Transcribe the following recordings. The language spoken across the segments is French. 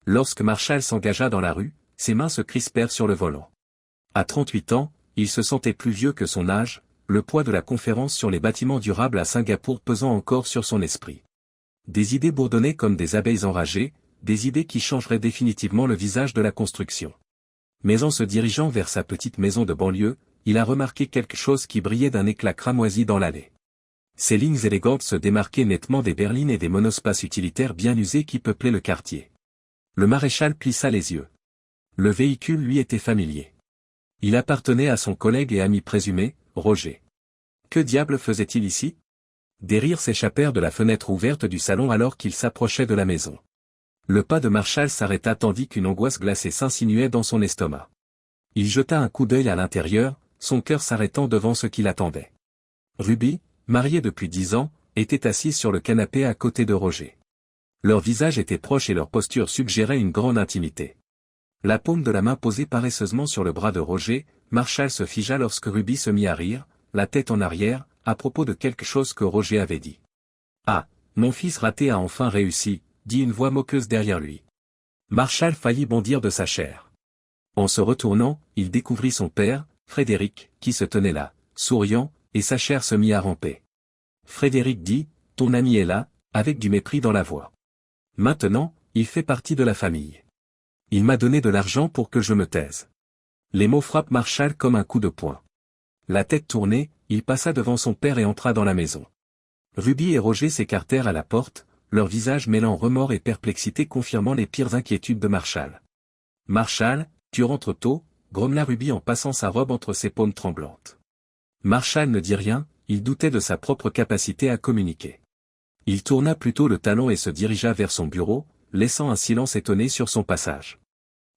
Lorsque Marshall s'engagea dans la rue, ses mains se crispèrent sur le volant. À 38 ans, il se sentait plus vieux que son âge, le poids de la conférence sur les bâtiments durables à Singapour pesant encore sur son esprit. Des idées bourdonnaient comme des abeilles enragées, des idées qui changeraient définitivement le visage de la construction. Mais en se dirigeant vers sa petite maison de banlieue, il a remarqué quelque chose qui brillait d'un éclat cramoisi dans l'allée. Ces lignes élégantes se démarquaient nettement des berlines et des monospaces utilitaires bien usés qui peuplaient le quartier. Le maréchal plissa les yeux. Le véhicule lui était familier. Il appartenait à son collègue et ami présumé, Roger. Que diable faisait-il ici? Des rires s'échappèrent de la fenêtre ouverte du salon alors qu'il s'approchait de la maison. Le pas de Marshall s'arrêta tandis qu'une angoisse glacée s'insinuait dans son estomac. Il jeta un coup d'œil à l'intérieur, son cœur s'arrêtant devant ce qui l'attendait. Ruby, mariée depuis 10 ans, était assise sur le canapé à côté de Roger. Leurs visages étaient proches et leur posture suggérait une grande intimité. La paume de la main posée paresseusement sur le bras de Roger, Marshall se figea lorsque Ruby se mit à rire, la tête en arrière, à propos de quelque chose que Roger avait dit. « Ah, mon fils raté a enfin réussi », dit une voix moqueuse derrière lui. Marshall faillit bondir de sa chair. En se retournant, il découvrit son père, Frédéric, qui se tenait là, souriant, et sa chair se mit à ramper. Frédéric dit, « Ton ami est là », avec du mépris dans la voix. Maintenant, il fait partie de la famille. Il m'a donné de l'argent pour que je me taise. Les mots frappent Marshall comme un coup de poing. La tête tournée, il passa devant son père et entra dans la maison. Ruby et Roger s'écartèrent à la porte, leurs visages mêlant remords et perplexité confirmant les pires inquiétudes de Marshall. « Marshall, tu rentres tôt », grommela Ruby en passant sa robe entre ses paumes tremblantes. Marshall ne dit rien, il doutait de sa propre capacité à communiquer. Il tourna plutôt le talon et se dirigea vers son bureau, laissant un silence étonné sur son passage.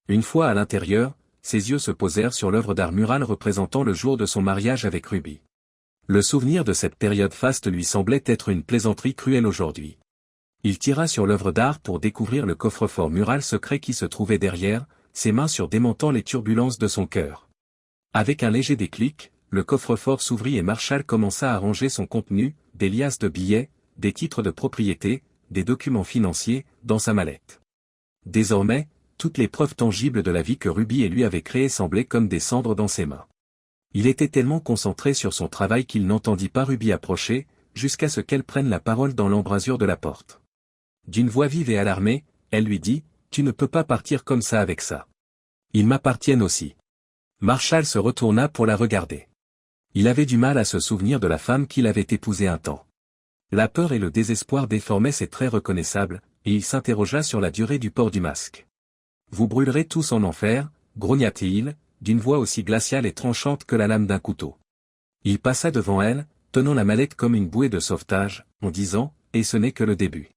Une fois à l'intérieur, ses yeux se posèrent sur l'œuvre d'art murale représentant le jour de son mariage avec Ruby. Le souvenir de cette période faste lui semblait être une plaisanterie cruelle aujourd'hui. Il tira sur l'œuvre d'art pour découvrir le coffre-fort mural secret qui se trouvait derrière, ses mains surdémentant les turbulences de son cœur. Avec un léger déclic, le coffre-fort s'ouvrit et Marshall commença à ranger son contenu, des liasses de billets, des titres de propriété, des documents financiers, dans sa mallette. Désormais, toutes les preuves tangibles de la vie que Ruby et lui avaient créée semblaient comme des cendres dans ses mains. Il était tellement concentré sur son travail qu'il n'entendit pas Ruby approcher, jusqu'à ce qu'elle prenne la parole dans l'embrasure de la porte. D'une voix vive et alarmée, elle lui dit, « Tu ne peux pas partir comme ça avec ça. Ils m'appartiennent aussi. » Marshall se retourna pour la regarder. Il avait du mal à se souvenir de la femme qu'il avait épousée un temps. La peur et le désespoir déformaient ses traits reconnaissables, et il s'interrogea sur la durée du port du masque. « Vous brûlerez tous en enfer », grogna-t-il, d'une voix aussi glaciale et tranchante que la lame d'un couteau. Il passa devant elle, tenant la mallette comme une bouée de sauvetage, en disant, « Et ce n'est que le début. »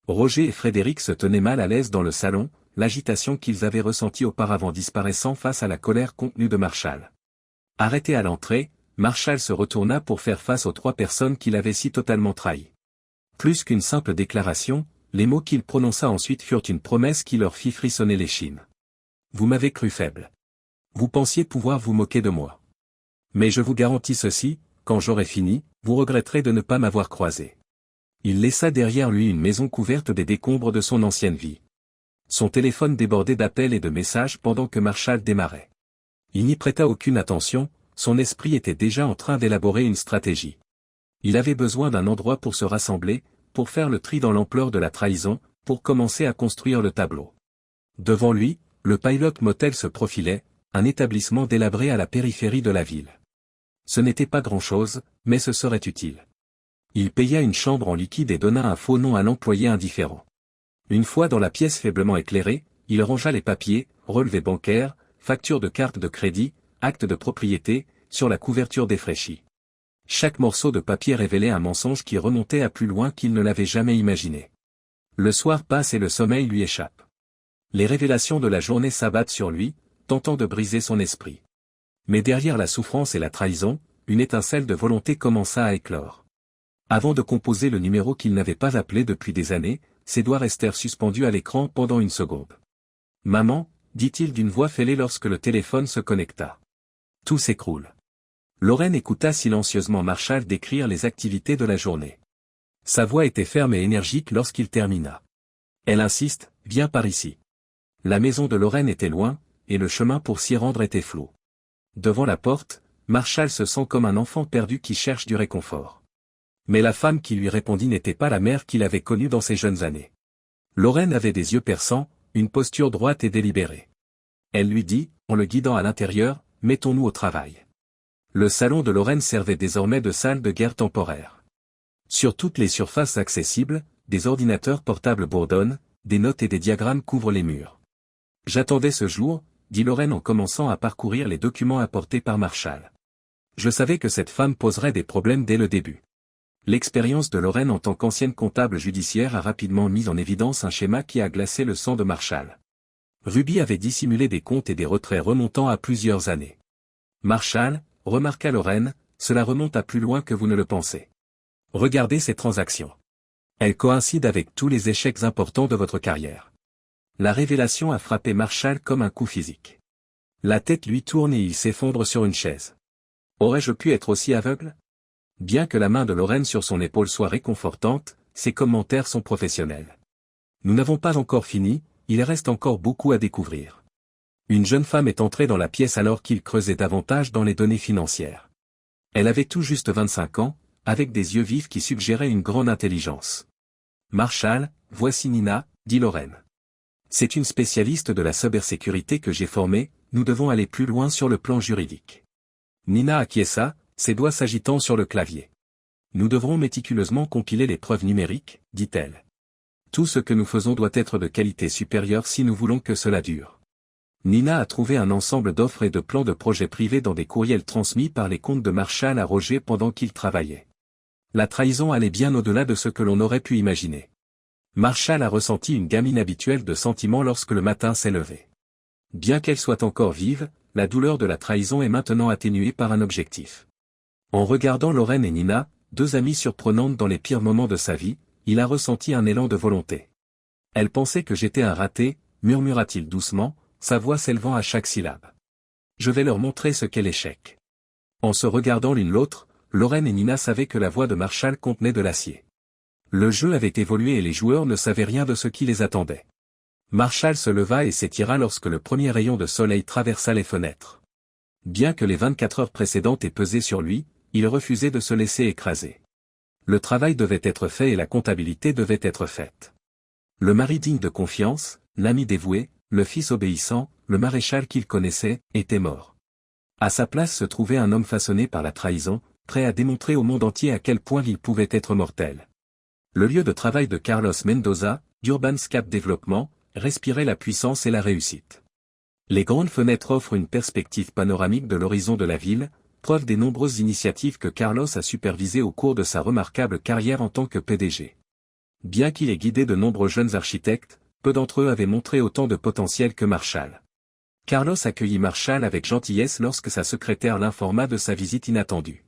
Roger et Frédéric se tenaient mal à l'aise dans le salon, l'agitation qu'ils avaient ressentie auparavant disparaissant face à la colère contenue de Marshall. Arrêté à l'entrée, Marshall se retourna pour faire face aux 3 personnes qu'il avait si totalement trahies. Plus qu'une simple déclaration, les mots qu'il prononça ensuite furent une promesse qui leur fit frissonner l'échine. « Vous m'avez cru faible. Vous pensiez pouvoir vous moquer de moi. Mais je vous garantis ceci, quand j'aurai fini, vous regretterez de ne pas m'avoir croisé. » Il laissa derrière lui une maison couverte des décombres de son ancienne vie. Son téléphone débordait d'appels et de messages pendant que Marshall démarrait. Il n'y prêta aucune attention, son esprit était déjà en train d'élaborer une stratégie. Il avait besoin d'un endroit pour se rassembler, pour faire le tri dans l'ampleur de la trahison, pour commencer à construire le tableau. Devant lui, le Pilot Motel se profilait, un établissement délabré à la périphérie de la ville. Ce n'était pas grand-chose, mais ce serait utile. Il paya une chambre en liquide et donna un faux nom à l'employé indifférent. Une fois dans la pièce faiblement éclairée, il rangea les papiers, relevés bancaires, factures de carte de crédit, actes de propriété, sur la couverture défraîchie. Chaque morceau de papier révélait un mensonge qui remontait à plus loin qu'il ne l'avait jamais imaginé. Le soir passe et le sommeil lui échappe. Les révélations de la journée s'abattent sur lui, tentant de briser son esprit. Mais derrière la souffrance et la trahison, une étincelle de volonté commença à éclore. Avant de composer le numéro qu'il n'avait pas appelé depuis des années, ses doigts restèrent suspendus à l'écran pendant une seconde. « Maman », dit-il d'une voix fêlée lorsque le téléphone se connecta. Tout s'écroule. Lorraine écouta silencieusement Marshall décrire les activités de la journée. Sa voix était ferme et énergique lorsqu'il termina. Elle insiste, viens par ici. La maison de Lorraine était loin, et le chemin pour s'y rendre était flou. Devant la porte, Marshall se sent comme un enfant perdu qui cherche du réconfort. Mais la femme qui lui répondit n'était pas la mère qu'il avait connue dans ses jeunes années. Lorraine avait des yeux perçants, une posture droite et délibérée. Elle lui dit, en le guidant à l'intérieur, « Mettons-nous au travail. » Le salon de Lorraine servait désormais de salle de guerre temporaire. Sur toutes les surfaces accessibles, des ordinateurs portables bourdonnent, des notes et des diagrammes couvrent les murs. « J'attendais ce jour, » dit Lorraine en commençant à parcourir les documents apportés par Marshall. Je savais que cette femme poserait des problèmes dès le début. L'expérience de Lorraine en tant qu'ancienne comptable judiciaire a rapidement mis en évidence un schéma qui a glacé le sang de Marshall. Ruby avait dissimulé des comptes et des retraits remontant à plusieurs années. Marshall, remarqua Lorraine, cela remonte à plus loin que vous ne le pensez. Regardez ces transactions. Elles coïncident avec tous les échecs importants de votre carrière. La révélation a frappé Marshall comme un coup physique. La tête lui tourne et il s'effondre sur une chaise. Aurais-je pu être aussi aveugle? Bien que la main de Lorraine sur son épaule soit réconfortante, ses commentaires sont professionnels. Nous n'avons pas encore fini, il reste encore beaucoup à découvrir. Une jeune femme est entrée dans la pièce alors qu'il creusait davantage dans les données financières. Elle avait tout juste 25 ans, avec des yeux vifs qui suggéraient une grande intelligence. Marshall, voici Nina, dit Lorraine. C'est une spécialiste de la cybersécurité que j'ai formée, nous devons aller plus loin sur le plan juridique. Nina acquiesça, ses doigts s'agitant sur le clavier. Nous devrons méticuleusement compiler les preuves numériques, dit-elle. Tout ce que nous faisons doit être de qualité supérieure si nous voulons que cela dure. Nina a trouvé un ensemble d'offres et de plans de projets privés dans des courriels transmis par les comptes de Marshall à Roger pendant qu'il travaillait. La trahison allait bien au-delà de ce que l'on aurait pu imaginer. Marshall a ressenti une gamme inhabituelle de sentiments lorsque le matin s'est levé. Bien qu'elle soit encore vive, la douleur de la trahison est maintenant atténuée par un objectif. En regardant Lorraine et Nina, deux amies surprenantes dans les pires moments de sa vie, il a ressenti un élan de volonté. Elle pensait que j'étais un raté, murmura-t-il doucement, sa voix s'élevant à chaque syllabe. Je vais leur montrer ce qu'est l'échec. En se regardant l'une l'autre, Lorraine et Nina savaient que la voix de Marshall contenait de l'acier. Le jeu avait évolué et les joueurs ne savaient rien de ce qui les attendait. Marshall se leva et s'étira lorsque le premier rayon de soleil traversa les fenêtres. Bien que les 24 heures précédentes aient pesé sur lui, il refusait de se laisser écraser. Le travail devait être fait et la comptabilité devait être faite. Le mari digne de confiance, l'ami dévoué, le fils obéissant, le maréchal qu'il connaissait, était mort. À sa place se trouvait un homme façonné par la trahison, prêt à démontrer au monde entier à quel point il pouvait être mortel. Le lieu de travail de Carlos Mendoza, d'Urbanscape Développement, respirait la puissance et la réussite. Les grandes fenêtres offrent une perspective panoramique de l'horizon de la ville, preuve des nombreuses initiatives que Carlos a supervisées au cours de sa remarquable carrière en tant que PDG. Bien qu'il ait guidé de nombreux jeunes architectes, peu d'entre eux avaient montré autant de potentiel que Marshall. Carlos accueillit Marshall avec gentillesse lorsque sa secrétaire l'informa de sa visite inattendue.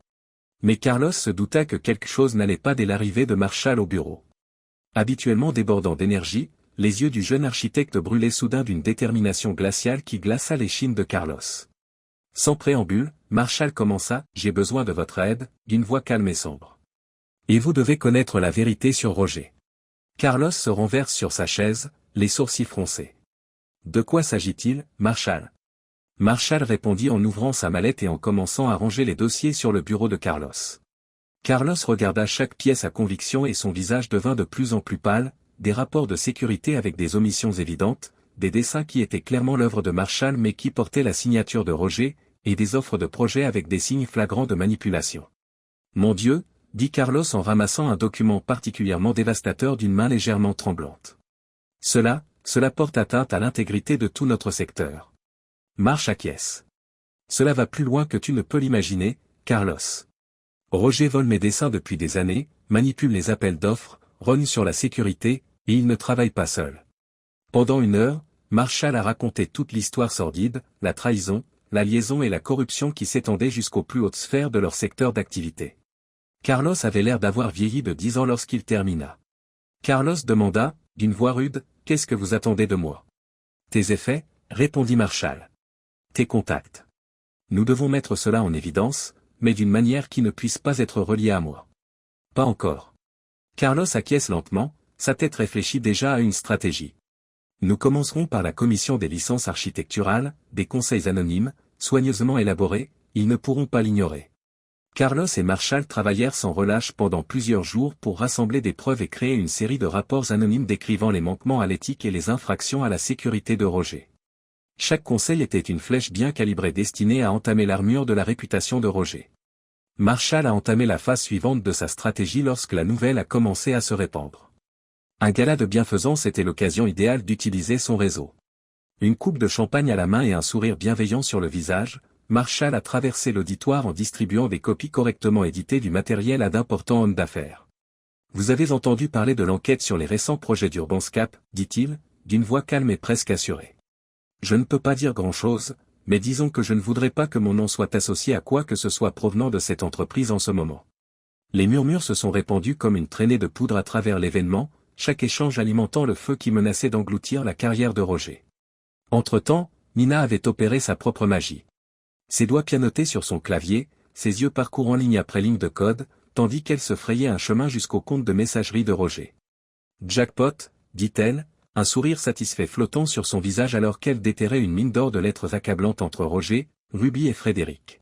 Mais Carlos se douta que quelque chose n'allait pas dès l'arrivée de Marshall au bureau. Habituellement débordant d'énergie, les yeux du jeune architecte brûlaient soudain d'une détermination glaciale qui glaça les chines de Carlos. Sans préambule, Marshall commença, « J'ai besoin de votre aide », d'une voix calme et sombre. « Et vous devez connaître la vérité sur Roger. » Carlos se renverse sur sa chaise, les sourcils froncés. « De quoi s'agit-il, Marshall ?» Marshall répondit en ouvrant sa mallette et en commençant à ranger les dossiers sur le bureau de Carlos. Carlos regarda chaque pièce à conviction et son visage devint de plus en plus pâle, des rapports de sécurité avec des omissions évidentes, des dessins qui étaient clairement l'œuvre de Marshall mais qui portaient la signature de Roger, et des offres de projet avec des signes flagrants de manipulation. « Mon Dieu », dit Carlos en ramassant un document particulièrement dévastateur d'une main légèrement tremblante. « Cela porte atteinte à l'intégrité de tout notre secteur. » Marche acquiesce. « Cela va plus loin que tu ne peux l'imaginer, Carlos. Roger vole mes dessins depuis des années, manipule les appels d'offres, rogne sur la sécurité, et il ne travaille pas seul. » Pendant 1 heure, Marshall a raconté toute l'histoire sordide, la trahison, la liaison et la corruption qui s'étendaient jusqu'aux plus hautes sphères de leur secteur d'activité. Carlos avait l'air d'avoir vieilli de 10 ans lorsqu'il termina. Carlos demanda, d'une voix rude, « Qu'est-ce que vous attendez de moi ?»« Tes effets » répondit Marshall. « Tes contacts. Nous devons mettre cela en évidence, mais d'une manière qui ne puisse pas être reliée à moi. »« Pas encore. » Carlos acquiesce lentement, sa tête réfléchit déjà à une stratégie. Nous commencerons par la commission des licences architecturales, des conseils anonymes, soigneusement élaborés, ils ne pourront pas l'ignorer. Carlos et Marshall travaillèrent sans relâche pendant plusieurs jours pour rassembler des preuves et créer une série de rapports anonymes décrivant les manquements à l'éthique et les infractions à la sécurité de Roger. Chaque conseil était une flèche bien calibrée destinée à entamer l'armure de la réputation de Roger. Marshall a entamé la phase suivante de sa stratégie lorsque la nouvelle a commencé à se répandre. Un gala de bienfaisance était l'occasion idéale d'utiliser son réseau. Une coupe de champagne à la main et un sourire bienveillant sur le visage, Marshall a traversé l'auditoire en distribuant des copies correctement éditées du matériel à d'importants hommes d'affaires. Vous avez entendu parler de l'enquête sur les récents projets d'Urbanscap, dit-il, d'une voix calme et presque assurée. Je ne peux pas dire grand-chose, mais disons que je ne voudrais pas que mon nom soit associé à quoi que ce soit provenant de cette entreprise en ce moment. Les murmures se sont répandus comme une traînée de poudre à travers l'événement, chaque échange alimentant le feu qui menaçait d'engloutir la carrière de Roger. Entre-temps, Nina avait opéré sa propre magie. Ses doigts pianotaient sur son clavier, ses yeux parcourant ligne après ligne de code, tandis qu'elle se frayait un chemin jusqu'au compte de messagerie de Roger. Jackpot, dit-elle, un sourire satisfait flottant sur son visage alors qu'elle déterrait une mine d'or de lettres accablantes entre Roger, Ruby et Frédéric.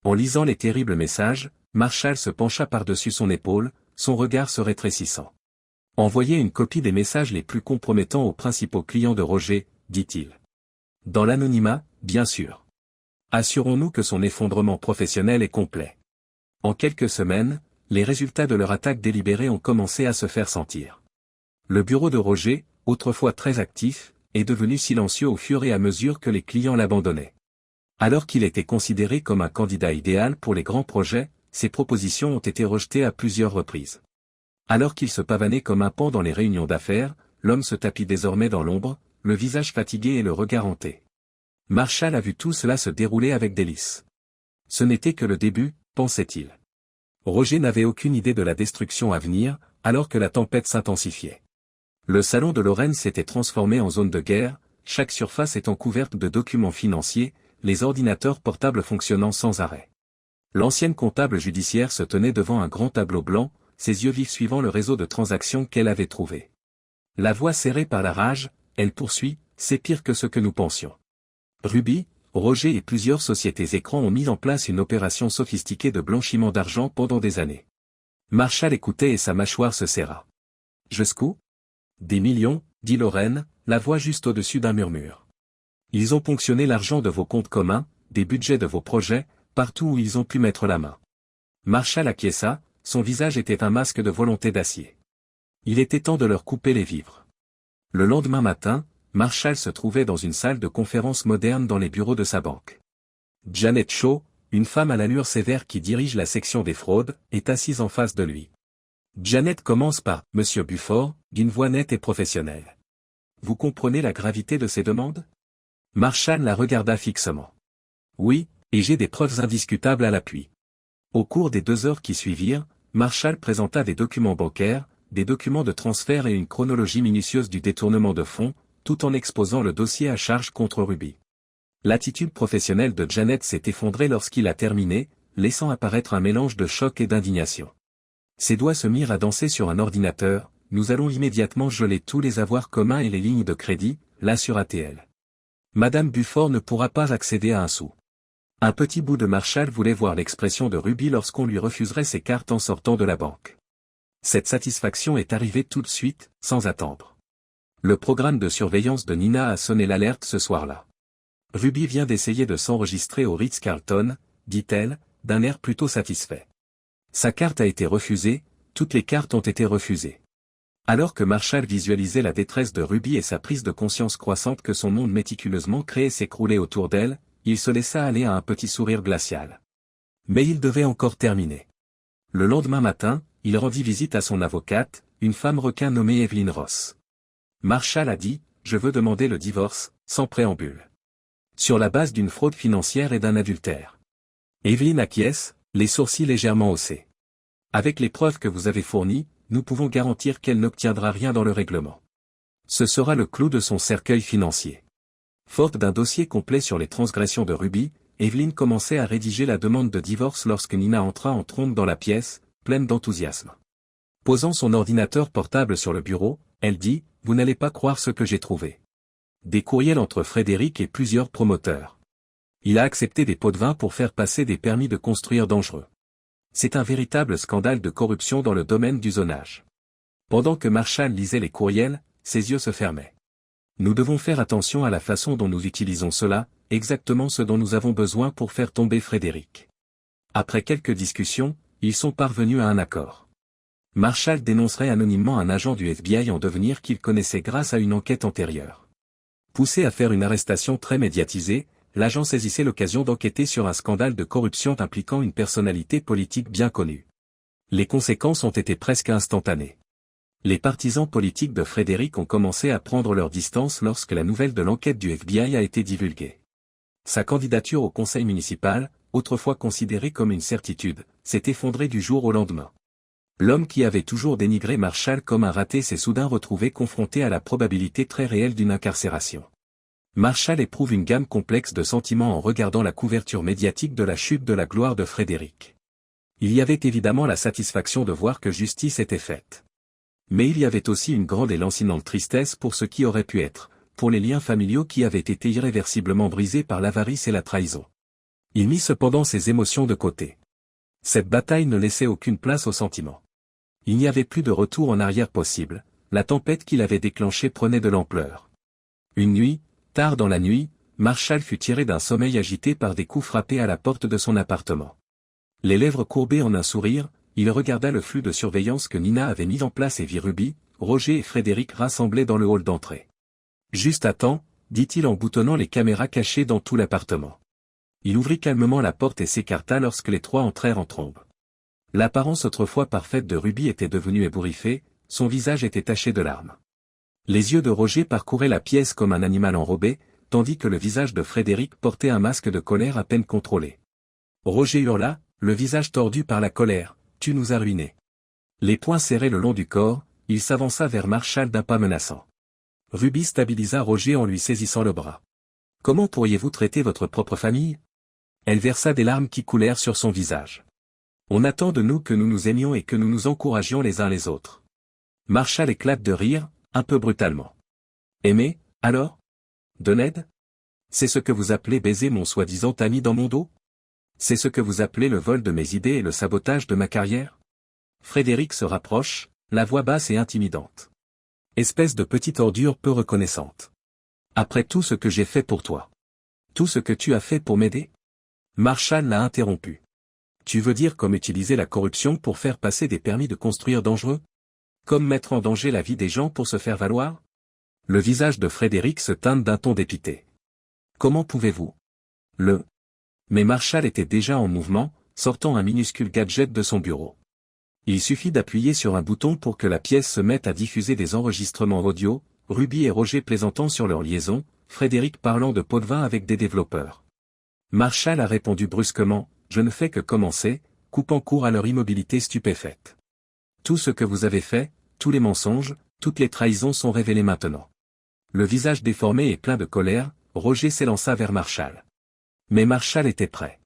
En lisant les terribles messages, Marshall se pencha par-dessus son épaule, son regard se rétrécissant. Envoyez une copie des messages les plus compromettants aux principaux clients de Roger, dit-il. Dans l'anonymat, bien sûr. Assurons-nous que son effondrement professionnel est complet. En quelques semaines, les résultats de leur attaque délibérée ont commencé à se faire sentir. Le bureau de Roger, autrefois très actif, est devenu silencieux au fur et à mesure que les clients l'abandonnaient. Alors qu'il était considéré comme un candidat idéal pour les grands projets, ses propositions ont été rejetées à plusieurs reprises. Alors qu'il se pavanait comme un paon dans les réunions d'affaires, l'homme se tapit désormais dans l'ombre, le visage fatigué et le regard hanté. Marshall a vu tout cela se dérouler avec délice. Ce n'était que le début, pensait-il. Roger n'avait aucune idée de la destruction à venir, alors que la tempête s'intensifiait. Le salon de Lorraine s'était transformé en zone de guerre, chaque surface étant couverte de documents financiers, les ordinateurs portables fonctionnant sans arrêt. L'ancienne comptable judiciaire se tenait devant un grand tableau blanc, ses yeux vifs suivant le réseau de transactions qu'elle avait trouvé. La voix serrée par la rage, elle poursuit, c'est pire que ce que nous pensions. Ruby, Roger et plusieurs sociétés écrans ont mis en place une opération sophistiquée de blanchiment d'argent pendant des années. Marshall écoutait et sa mâchoire se serra. Jusqu'où ? Des millions, dit Lorraine, la voix juste au-dessus d'un murmure. Ils ont ponctionné l'argent de vos comptes communs, des budgets de vos projets, partout où ils ont pu mettre la main. Marshall acquiesça, son visage était un masque de volonté d'acier. Il était temps de leur couper les vivres. Le lendemain matin, Marshall se trouvait dans une salle de conférence moderne dans les bureaux de sa banque. Janet Shaw, une femme à l'allure sévère qui dirige la section des fraudes, est assise en face de lui. Janet commence par « Monsieur Buford », d'une voix nette et professionnelle. « Vous comprenez la gravité de ces demandes ?» Marshall la regarda fixement. « Oui, et j'ai des preuves indiscutables à l'appui. » Au cours des 2 heures qui suivirent, Marshall présenta des documents bancaires, des documents de transfert et une chronologie minutieuse du détournement de fonds, tout en exposant le dossier à charge contre Ruby. L'attitude professionnelle de Janet s'est effondrée lorsqu'il a terminé, laissant apparaître un mélange de choc et d'indignation. Ses doigts se mirent à danser sur un ordinateur, nous allons immédiatement geler tous les avoirs communs et les lignes de crédit, l'assura-t-elle. Madame Buford ne pourra pas accéder à un sou. Un petit bout de Marshall voulait voir l'expression de Ruby lorsqu'on lui refuserait ses cartes en sortant de la banque. Cette satisfaction est arrivée tout de suite, sans attendre. Le programme de surveillance de Nina a sonné l'alerte ce soir-là. Ruby vient d'essayer de s'enregistrer au Ritz-Carlton, dit-elle, d'un air plutôt satisfait. Sa carte a été refusée, toutes les cartes ont été refusées. Alors que Marshall visualisait la détresse de Ruby et sa prise de conscience croissante que son monde méticuleusement créé s'écroulait autour d'elle, il se laissa aller à un petit sourire glacial. Mais il devait encore terminer. Le lendemain matin, il rendit visite à son avocate, une femme requin nommée Evelyn Ross. Marshall a dit, je veux demander le divorce, sans préambule. Sur la base d'une fraude financière et d'un adultère. Evelyn acquiesce, les sourcils légèrement haussés. Avec les preuves que vous avez fournies, nous pouvons garantir qu'elle n'obtiendra rien dans le règlement. Ce sera le clou de son cercueil financier. Forte d'un dossier complet sur les transgressions de Ruby, Evelyn commençait à rédiger la demande de divorce lorsque Nina entra en trompe dans la pièce, pleine d'enthousiasme. Posant son ordinateur portable sur le bureau, elle dit, « Vous n'allez pas croire ce que j'ai trouvé. » Des courriels entre Frédéric et plusieurs promoteurs. Il a accepté des pots de vin pour faire passer des permis de construire dangereux. C'est un véritable scandale de corruption dans le domaine du zonage. Pendant que Marshall lisait les courriels, ses yeux se fermaient. Nous devons faire attention à la façon dont nous utilisons cela, exactement ce dont nous avons besoin pour faire tomber Frédéric. Après quelques discussions, ils sont parvenus à un accord. Marshall dénoncerait anonymement un agent du FBI en devenir qu'il connaissait grâce à une enquête antérieure. Poussé à faire une arrestation très médiatisée, l'agent saisissait l'occasion d'enquêter sur un scandale de corruption impliquant une personnalité politique bien connue. Les conséquences ont été presque instantanées. Les partisans politiques de Frédéric ont commencé à prendre leur distance lorsque la nouvelle de l'enquête du FBI a été divulguée. Sa candidature au conseil municipal, autrefois considérée comme une certitude, s'est effondrée du jour au lendemain. L'homme qui avait toujours dénigré Marshall comme un raté s'est soudain retrouvé confronté à la probabilité très réelle d'une incarcération. Marshall éprouve une gamme complexe de sentiments en regardant la couverture médiatique de la chute de la gloire de Frédéric. Il y avait évidemment la satisfaction de voir que justice était faite. Mais il y avait aussi une grande et lancinante tristesse pour ce qui aurait pu être, pour les liens familiaux qui avaient été irréversiblement brisés par l'avarice et la trahison. Il mit cependant ses émotions de côté. Cette bataille ne laissait aucune place aux sentiments. Il n'y avait plus de retour en arrière possible, la tempête qu'il avait déclenchée prenait de l'ampleur. Une nuit, tard dans la nuit, Marshall fut tiré d'un sommeil agité par des coups frappés à la porte de son appartement. Les lèvres courbées en un sourire, il regarda le flux de surveillance que Nina avait mis en place et vit Ruby, Roger et Frédéric rassemblés dans le hall d'entrée. Juste à temps, dit-il en boutonnant les caméras cachées dans tout l'appartement. Il ouvrit calmement la porte et s'écarta lorsque les trois entrèrent en trombe. L'apparence autrefois parfaite de Ruby était devenue ébouriffée, son visage était taché de larmes. Les yeux de Roger parcouraient la pièce comme un animal enrobé, tandis que le visage de Frédéric portait un masque de colère à peine contrôlé. Roger hurla, le visage tordu par la colère. Tu nous as ruinés. Les poings serrés le long du corps, il s'avança vers Marshall d'un pas menaçant. Ruby stabilisa Roger en lui saisissant le bras. Comment pourriez-vous traiter votre propre famille? Elle versa des larmes qui coulèrent sur son visage. On attend de nous que nous nous aimions et que nous nous encouragions les uns les autres. Marshall éclate de rire, un peu brutalement. Aimer, alors? De Ned? C'est ce que vous appelez baiser mon soi-disant ami dans mon dos? C'est ce que vous appelez le vol de mes idées et le sabotage de ma carrière? Frédéric se rapproche, la voix basse et intimidante. Espèce de petite ordure peu reconnaissante. Après tout ce que j'ai fait pour toi. Tout ce que tu as fait pour m'aider? Marshall l'a interrompu. Tu veux dire comme utiliser la corruption pour faire passer des permis de construire dangereux? Comme mettre en danger la vie des gens pour se faire valoir? Le visage de Frédéric se teinte d'un ton dépité. Comment pouvez-vous? Mais Marshall était déjà en mouvement, sortant un minuscule gadget de son bureau. Il suffit d'appuyer sur un bouton pour que la pièce se mette à diffuser des enregistrements audio, Ruby et Roger plaisantant sur leur liaison, Frédéric parlant de pots de vin avec des développeurs. Marshall a répondu brusquement, je ne fais que commencer, coupant court à leur immobilité stupéfaite. Tout ce que vous avez fait, tous les mensonges, toutes les trahisons sont révélés maintenant. Le visage déformé et plein de colère, Roger s'élança vers Marshall. Mais Marshall était prêt.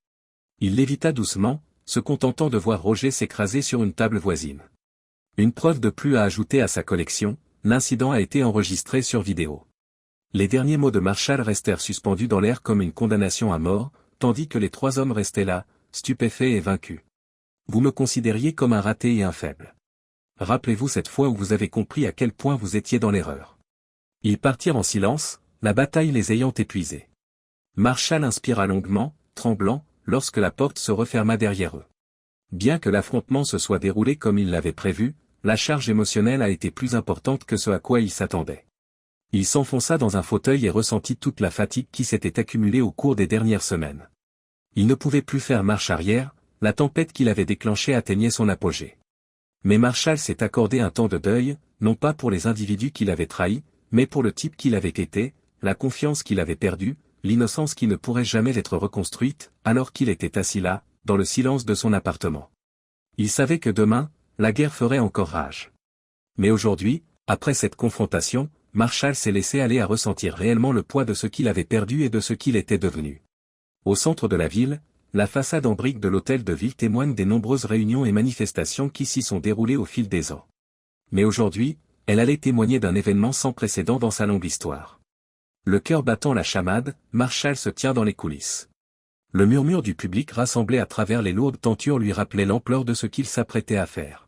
Il l'évita doucement, se contentant de voir Roger s'écraser sur une table voisine. Une preuve de plus à ajouter à sa collection, l'incident a été enregistré sur vidéo. Les derniers mots de Marshall restèrent suspendus dans l'air comme une condamnation à mort, tandis que les trois hommes restaient là, stupéfaits et vaincus. Vous me considériez comme un raté et un faible. Rappelez-vous cette fois où vous avez compris à quel point vous étiez dans l'erreur. Ils partirent en silence, la bataille les ayant épuisés. Marshall inspira longuement, tremblant, lorsque la porte se referma derrière eux. Bien que l'affrontement se soit déroulé comme il l'avait prévu, la charge émotionnelle a été plus importante que ce à quoi il s'attendait. Il s'enfonça dans un fauteuil et ressentit toute la fatigue qui s'était accumulée au cours des dernières semaines. Il ne pouvait plus faire marche arrière, la tempête qu'il avait déclenchée atteignait son apogée. Mais Marshall s'est accordé un temps de deuil, non pas pour les individus qu'il avait trahis, mais pour le type qu'il avait été, la confiance qu'il avait perdue, l'innocence qui ne pourrait jamais être reconstruite, alors qu'il était assis là, dans le silence de son appartement. Il savait que demain, la guerre ferait encore rage. Mais aujourd'hui, après cette confrontation, Marshall s'est laissé aller à ressentir réellement le poids de ce qu'il avait perdu et de ce qu'il était devenu. Au centre de la ville, la façade en briques de l'hôtel de ville témoigne des nombreuses réunions et manifestations qui s'y sont déroulées au fil des ans. Mais aujourd'hui, elle allait témoigner d'un événement sans précédent dans sa longue histoire. Le cœur battant la chamade, Marshall se tient dans les coulisses. Le murmure du public rassemblé à travers les lourdes tentures lui rappelait l'ampleur de ce qu'il s'apprêtait à faire.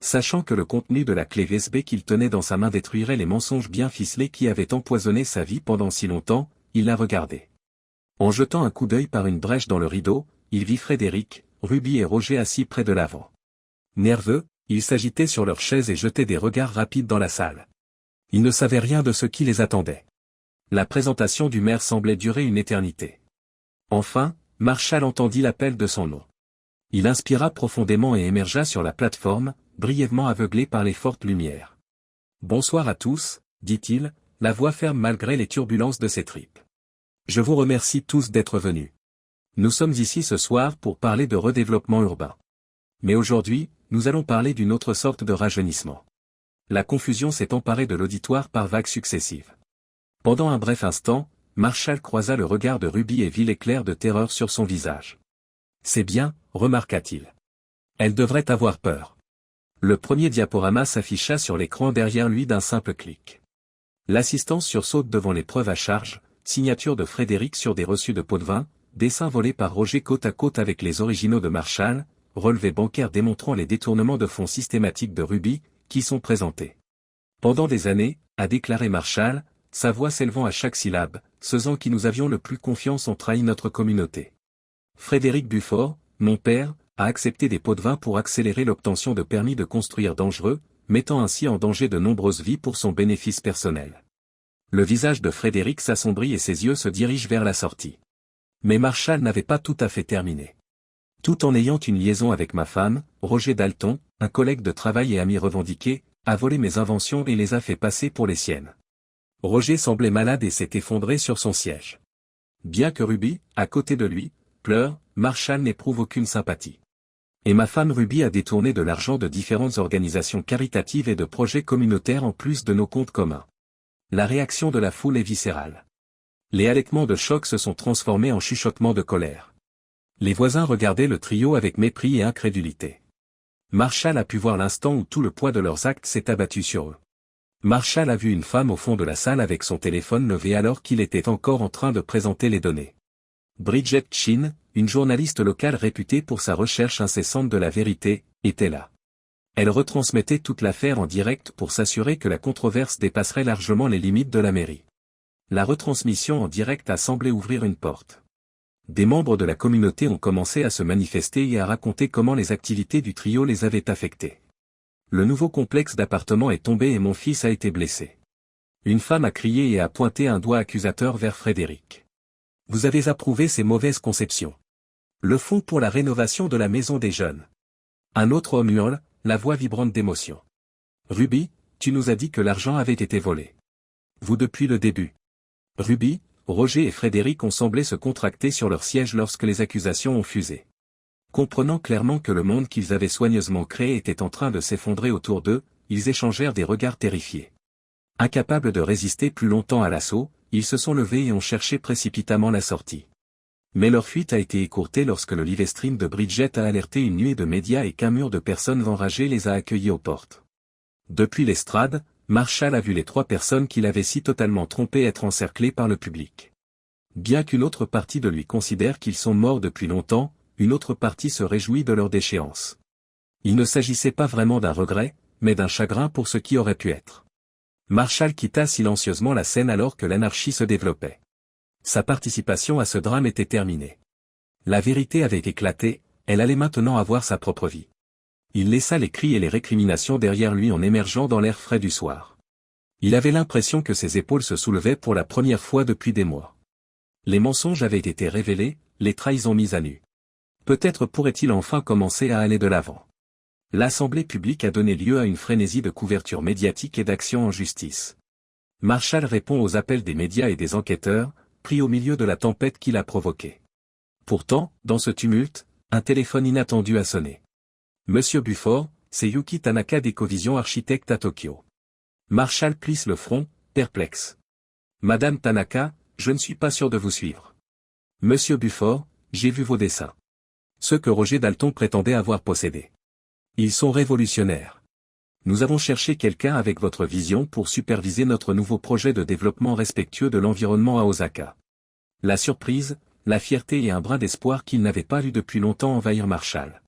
Sachant que le contenu de la clé USB qu'il tenait dans sa main détruirait les mensonges bien ficelés qui avaient empoisonné sa vie pendant si longtemps, il la regardait. En jetant un coup d'œil par une brèche dans le rideau, il vit Frédéric, Ruby et Roger assis près de l'avant. Nerveux, ils s'agitaient sur leurs chaises et jetaient des regards rapides dans la salle. Ils ne savaient rien de ce qui les attendait. La présentation du maire semblait durer une éternité. Enfin, Marshall entendit l'appel de son nom. Il inspira profondément et émergea sur la plateforme, brièvement aveuglé par les fortes lumières. « Bonsoir à tous », dit-il, la voix ferme malgré les turbulences de ses tripes. « Je vous remercie tous d'être venus. Nous sommes ici ce soir pour parler de redéveloppement urbain. Mais aujourd'hui, nous allons parler d'une autre sorte de rajeunissement. » La confusion s'est emparée de l'auditoire par vagues successives. Pendant un bref instant, Marshall croisa le regard de Ruby et vit l'éclair de terreur sur son visage. « C'est bien, » remarqua-t-il. « Elle devrait avoir peur. » Le premier diaporama s'afficha sur l'écran derrière lui d'un simple clic. L'assistance sursaute devant l'épreuve à charge, signature de Frédéric sur des reçus de pots de vin, dessin volé par Roger côte à côte avec les originaux de Marshall, relevé bancaire démontrant les détournements de fonds systématiques de Ruby, qui sont présentés. Pendant des années, a déclaré Marshall, sa voix s'élevant à chaque syllabe, ceux en qui nous avions le plus confiance ont trahi notre communauté. Frédéric Bufford, mon père, a accepté des pots de vin pour accélérer l'obtention de permis de construire dangereux, mettant ainsi en danger de nombreuses vies pour son bénéfice personnel. Le visage de Frédéric s'assombrit et ses yeux se dirigent vers la sortie. Mais Marshall n'avait pas tout à fait terminé. Tout en ayant une liaison avec ma femme, Roger Dalton, un collègue de travail et ami revendiqué, a volé mes inventions et les a fait passer pour les siennes. Roger semblait malade et s'est effondré sur son siège. Bien que Ruby, à côté de lui, pleure, Marshall n'éprouve aucune sympathie. Et ma femme Ruby a détourné de l'argent de différentes organisations caritatives et de projets communautaires en plus de nos comptes communs. La réaction de la foule est viscérale. Les halètements de choc se sont transformés en chuchotements de colère. Les voisins regardaient le trio avec mépris et incrédulité. Marshall a pu voir l'instant où tout le poids de leurs actes s'est abattu sur eux. Marshall a vu une femme au fond de la salle avec son téléphone levé alors qu'il était encore en train de présenter les données. Bridget Chin, une journaliste locale réputée pour sa recherche incessante de la vérité, était là. Elle retransmettait toute l'affaire en direct pour s'assurer que la controverse dépasserait largement les limites de la mairie. La retransmission en direct a semblé ouvrir une porte. Des membres de la communauté ont commencé à se manifester et à raconter comment les activités du trio les avaient affectés. Le nouveau complexe d'appartements est tombé et mon fils a été blessé. Une femme a crié et a pointé un doigt accusateur vers Frédéric. Vous avez approuvé ces mauvaises conceptions. Le fonds pour la rénovation de la maison des jeunes. Un autre homme hurle, la voix vibrante d'émotion. Ruby, tu nous as dit que l'argent avait été volé. Vous depuis le début. Ruby, Roger et Frédéric ont semblé se contracter sur leur siège lorsque les accusations ont fusé. Comprenant clairement que le monde qu'ils avaient soigneusement créé était en train de s'effondrer autour d'eux, ils échangèrent des regards terrifiés. Incapables de résister plus longtemps à l'assaut, ils se sont levés et ont cherché précipitamment la sortie. Mais leur fuite a été écourtée lorsque le live stream de Bridget a alerté une nuée de médias et qu'un mur de personnes enragées les a accueillis aux portes. Depuis l'estrade, Marshall a vu les 3 personnes qu'il avait si totalement trompées être encerclées par le public. Bien qu'une autre partie de lui considère qu'ils sont morts depuis longtemps, une autre partie se réjouit de leur déchéance. Il ne s'agissait pas vraiment d'un regret, mais d'un chagrin pour ce qui aurait pu être. Marshall quitta silencieusement la scène alors que l'anarchie se développait. Sa participation à ce drame était terminée. La vérité avait éclaté, elle allait maintenant avoir sa propre vie. Il laissa les cris et les récriminations derrière lui en émergeant dans l'air frais du soir. Il avait l'impression que ses épaules se soulevaient pour la première fois depuis des mois. Les mensonges avaient été révélés, les trahisons mises à nu. Peut-être pourrait-il enfin commencer à aller de l'avant. L'assemblée publique a donné lieu à une frénésie de couverture médiatique et d'action en justice. Marshall répond aux appels des médias et des enquêteurs, pris au milieu de la tempête qu'il a provoquée. Pourtant, dans ce tumulte, un téléphone inattendu a sonné. Monsieur Bufford, c'est Yuki Tanaka d'Ecovision Architecte à Tokyo. Marshall plisse le front, perplexe. Madame Tanaka, je ne suis pas sûr de vous suivre. Monsieur Bufford, j'ai vu vos dessins. Ceux que Roger Dalton prétendait avoir possédés. Ils sont révolutionnaires. Nous avons cherché quelqu'un avec votre vision pour superviser notre nouveau projet de développement respectueux de l'environnement à Osaka. La surprise, la fierté et un brin d'espoir qu'il n'avait pas eu depuis longtemps envahirent Marshall.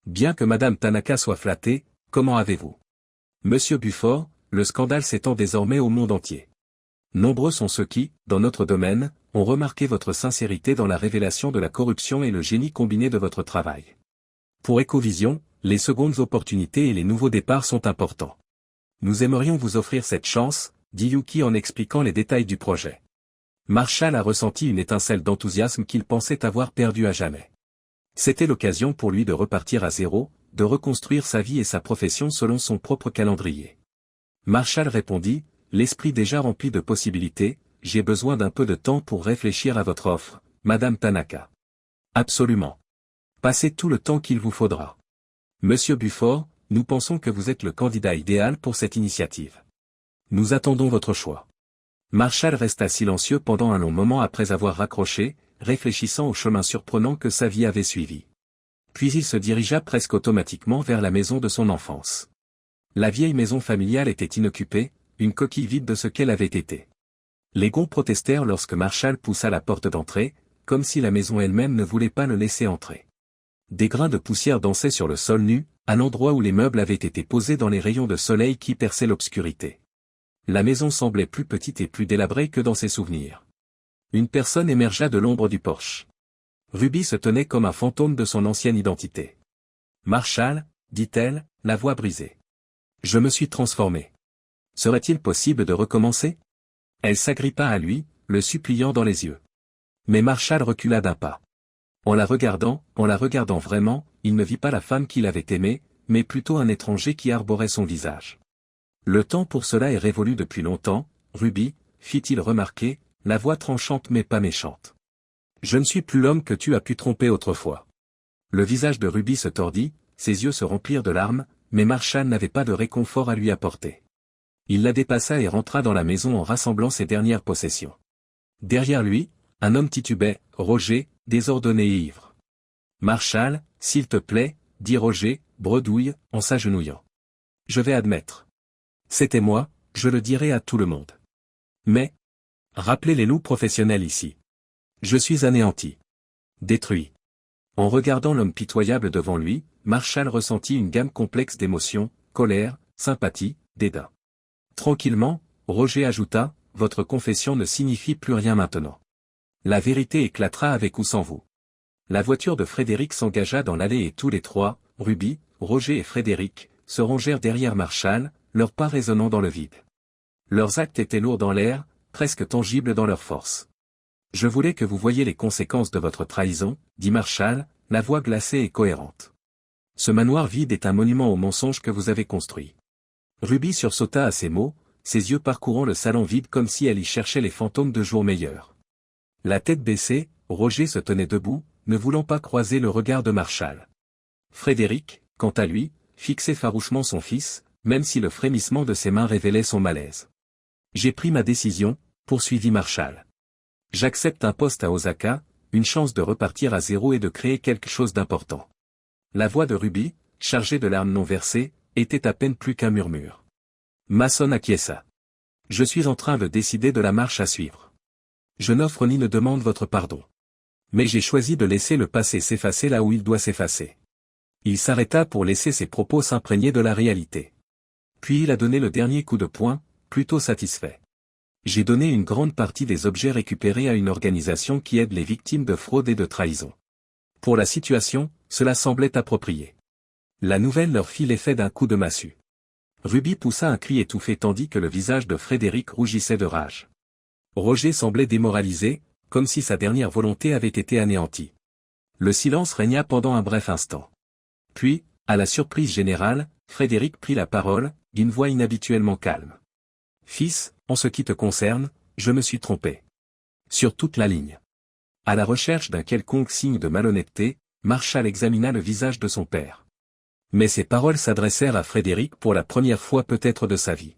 Bien que Madame Tanaka soit flattée, comment avez-vous? Monsieur Buford, le scandale s'étend désormais au monde entier. Nombreux sont ceux qui, dans notre domaine, ont remarqué votre sincérité dans la révélation de la corruption et le génie combiné de votre travail. Pour Ecovision, les secondes opportunités et les nouveaux départs sont importants. Nous aimerions vous offrir cette chance, dit Yuki en expliquant les détails du projet. Marshall a ressenti une étincelle d'enthousiasme qu'il pensait avoir perdue à jamais. C'était l'occasion pour lui de repartir à zéro, de reconstruire sa vie et sa profession selon son propre calendrier. Marshall répondit, l'esprit déjà rempli de possibilités, j'ai besoin d'un peu de temps pour réfléchir à votre offre, Madame Tanaka. Absolument. Passez tout le temps qu'il vous faudra. Monsieur Buford, nous pensons que vous êtes le candidat idéal pour cette initiative. Nous attendons votre choix. Marshall resta silencieux pendant un long moment après avoir raccroché, réfléchissant au chemin surprenant que sa vie avait suivi. Puis il se dirigea presque automatiquement vers la maison de son enfance. La vieille maison familiale était inoccupée, une coquille vide de ce qu'elle avait été. Les gonds protestèrent lorsque Marshall poussa la porte d'entrée, comme si la maison elle-même ne voulait pas le laisser entrer. Des grains de poussière dansaient sur le sol nu, à l'endroit où les meubles avaient été posés dans les rayons de soleil qui perçaient l'obscurité. La maison semblait plus petite et plus délabrée que dans ses souvenirs. Une personne émergea de l'ombre du porche. Ruby se tenait comme un fantôme de son ancienne identité. « Marshall, dit-elle, la voix brisée. Je me suis transformée. Serait-il possible de recommencer ?» Elle s'agrippa à lui, le suppliant dans les yeux. Mais Marshall recula d'un pas. En la regardant vraiment, il ne vit pas la femme qu'il avait aimée, mais plutôt un étranger qui arborait son visage. Le temps pour cela est révolu depuis longtemps, Ruby, fit-il remarquer, la voix tranchante mais pas méchante. Je ne suis plus l'homme que tu as pu tromper autrefois. Le visage de Ruby se tordit, ses yeux se remplirent de larmes, mais Marshall n'avait pas de réconfort à lui apporter. Il la dépassa et rentra dans la maison en rassemblant ses dernières possessions. Derrière lui, un homme titubait, Roger, désordonné et ivre. « Marshall, s'il te plaît, dit Roger, bredouille, en s'agenouillant. Je vais admettre. C'était moi, je le dirai à tout le monde. Mais, rappelez les loups professionnels ici. Je suis anéanti. Détruit. » En regardant l'homme pitoyable devant lui, Marshall ressentit une gamme complexe d'émotions, colère, sympathie, dédain. Tranquillement, Roger ajouta, « Votre confession ne signifie plus rien maintenant. La vérité éclatera avec ou sans vous. » La voiture de Frédéric s'engagea dans l'allée et tous les trois, Ruby, Roger et Frédéric, se rangèrent derrière Marshall, leurs pas résonnant dans le vide. Leurs actes étaient lourds dans l'air, presque tangibles dans leur force. « Je voulais que vous voyiez les conséquences de votre trahison, dit Marshall, la voix glacée et cohérente. Ce manoir vide est un monument au mensonge que vous avez construit. » Ruby sursauta à ces mots, ses yeux parcourant le salon vide comme si elle y cherchait les fantômes de jours meilleurs. La tête baissée, Roger se tenait debout, ne voulant pas croiser le regard de Marshall. Frédéric, quant à lui, fixait farouchement son fils, même si le frémissement de ses mains révélait son malaise. « J'ai pris ma décision, poursuivit Marshall. J'accepte un poste à Osaka, une chance de repartir à zéro et de créer quelque chose d'important. » La voix de Ruby, chargée de larmes non versées, était à peine plus qu'un murmure. Mason acquiesça. « Je suis en train de décider de la marche à suivre. Je n'offre ni ne demande votre pardon. Mais j'ai choisi de laisser le passé s'effacer là où il doit s'effacer. » Il s'arrêta pour laisser ses propos s'imprégner de la réalité. Puis il a donné le dernier coup de poing, plutôt satisfait. « J'ai donné une grande partie des objets récupérés à une organisation qui aide les victimes de fraude et de trahison. Pour la situation, cela semblait approprié. » La nouvelle leur fit l'effet d'un coup de massue. Ruby poussa un cri étouffé tandis que le visage de Frédéric rougissait de rage. Roger semblait démoralisé, comme si sa dernière volonté avait été anéantie. Le silence régna pendant un bref instant. Puis, à la surprise générale, Frédéric prit la parole, d'une voix inhabituellement calme. « Fils, en ce qui te concerne, je me suis trompé. Sur toute la ligne. » À la recherche d'un quelconque signe de malhonnêteté, Marshall examina le visage de son père. Mais ces paroles s'adressèrent à Frédéric pour la première fois peut-être de sa vie.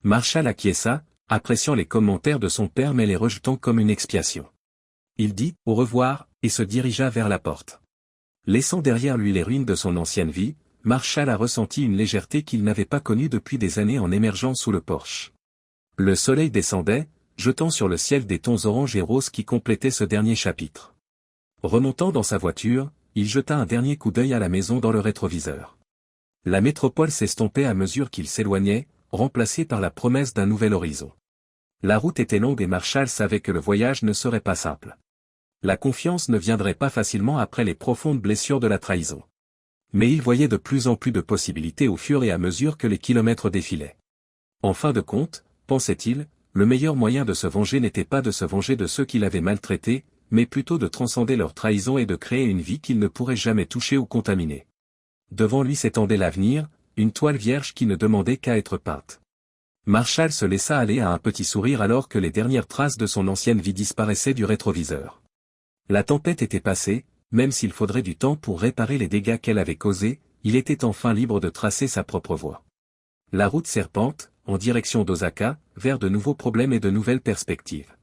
Marshall acquiesça, appréciant les commentaires de son père mais les rejetant comme une expiation. Il dit « au revoir » et se dirigea vers la porte. Laissant derrière lui les ruines de son ancienne vie, Marshall a ressenti une légèreté qu'il n'avait pas connue depuis des années en émergeant sous le porche. Le soleil descendait, jetant sur le ciel des tons orange et rose qui complétaient ce dernier chapitre. Remontant dans sa voiture, il jeta un dernier coup d'œil à la maison dans le rétroviseur. La métropole s'estompait à mesure qu'il s'éloignait, remplacée par la promesse d'un nouvel horizon. La route était longue et Marshall savait que le voyage ne serait pas simple. La confiance ne viendrait pas facilement après les profondes blessures de la trahison. Mais il voyait de plus en plus de possibilités au fur et à mesure que les kilomètres défilaient. En fin de compte, pensait-il, le meilleur moyen de se venger n'était pas de se venger de ceux qui l'avaient maltraité, mais plutôt de transcender leur trahison et de créer une vie qu'il ne pourrait jamais toucher ou contaminer. Devant lui s'étendait l'avenir, une toile vierge qui ne demandait qu'à être peinte. Marshall se laissa aller à un petit sourire alors que les dernières traces de son ancienne vie disparaissaient du rétroviseur. La tempête était passée, même s'il faudrait du temps pour réparer les dégâts qu'elle avait causés, il était enfin libre de tracer sa propre voie. La route serpente, en direction d'Osaka, vers de nouveaux problèmes et de nouvelles perspectives.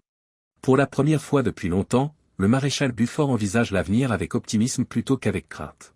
Pour la première fois depuis longtemps, le maréchal Buford envisage l'avenir avec optimisme plutôt qu'avec crainte.